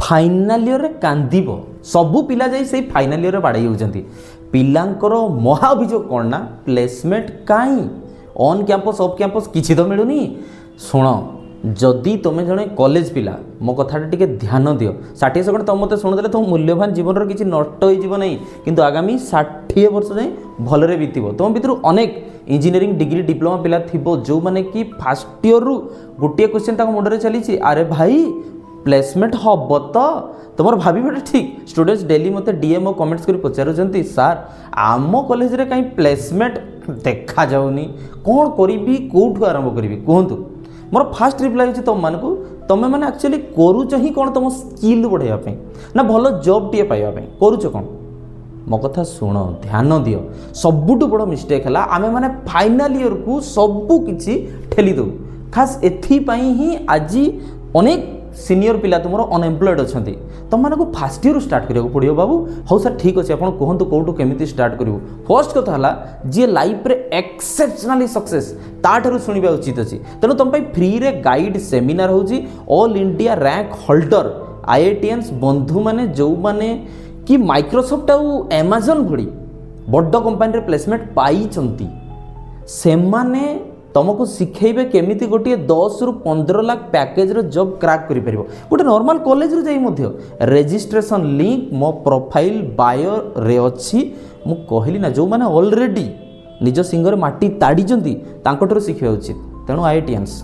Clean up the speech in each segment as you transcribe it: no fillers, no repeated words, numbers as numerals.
Final year कांदिब सबू पिला जाई से फाइनाल इयर बाड़ाई होती पिलांकर महा अभियोग कौन ना प्लेसमेंट कहीं ऑन कैंपस ऑफ कैंपस किसी तो मिलूनी। शुण जदि तुम्हें जड़े कॉलेज पिला मो कथा टे ध्यान दियो 60 सेकेंड तुम मत शुणुदे तुम मूल्यवान जीवन किसी नष्ट हो नहीं किंतु आगामी 60 वर्ष जाए भलरे बीतब। तुम भर अनेक इंजीनियरिंग डिग्री डिप्लोमा पिला थो जो मैंने कि फास्ट इयर रु गोटे क्वेश्चन तक मुंडे चली अरे भाई प्लेसमेंट हम तो तुम भाव ठीक स्टूडेंट्स डेली मत डीएम कमेंट्स कर पचार सार आम कॉलेज रे कहीं प्लेसमेंट देखा जाऊनी कौन करी कौटू आरंभ करी कहतु मोर फास्ट रिप्लाई होची तुम मानक तुम मैंने एक्चुअली करूच ही कौन तुम स्किल बढ़ाई ना भल जॉब टे पाइबा करूच कौन मो कथा शुण ध्यान दियो सबुठु बड़ मिस्टेक है आमे माने फाइनाल इयर को सबू किछि ठेली दो खास एथिपाई ही आज अनेक सीनियर पिला तुम अनएम्प्लॉयड अच्छा तुम मानक फास्ट इयर स्टार्ट करिया पड़ो बाबू। हाँ सर ठीक अच्छे आपड़ कहतु कौटू केमी स्टार्ट करूँ। फर्स्ट कथा है जी लाइफ रे एक्सेप्शनली सक्सेस ताठू शुणा उचित अच्छी तेणु तुम फ्री रे गाइड सेमिनार होची ऑल इंडिया रैंक होल्डर आईआईटीएन्स बंधु माने जो माने कि माइक्रोसॉफ्ट आउ एमाजन भली बड़ कंपानी प्लेसमेंट पाई से माने तुमको शिखेबे केमिति गोटे 10 रु 15 लाख पैकेज रो जॉब क्रैक करि परिबो गोटे नॉर्मल कॉलेज रो जाई मध्य रजिस्ट्रेशन लिंक मो प्रोफाइल बायो रे अछि मु कहली ना जो माने ऑलरेडी निज सिंगर माटी ताड़ी जंती तांकोटर शिखिबा उचित। तेणु आईआईटीएन्स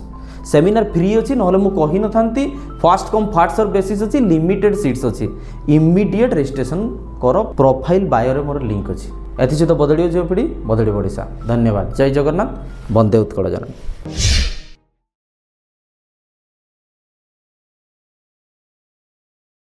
सेमिनार फ्री अच्छी ना मु कहि न थांती fast come fast serve basis अच्छी लिमिटेड सीट्स अच्छी इमीडिएट रजिस्ट्रेशन कर प्रोफाइल बायो रे मोर लिंक अच्छी एथि सहित बदलियो जो पीढ़ी बदली ओडिशा। धन्यवाद। जय जगन्नाथ। वंदे उत्कल जननी।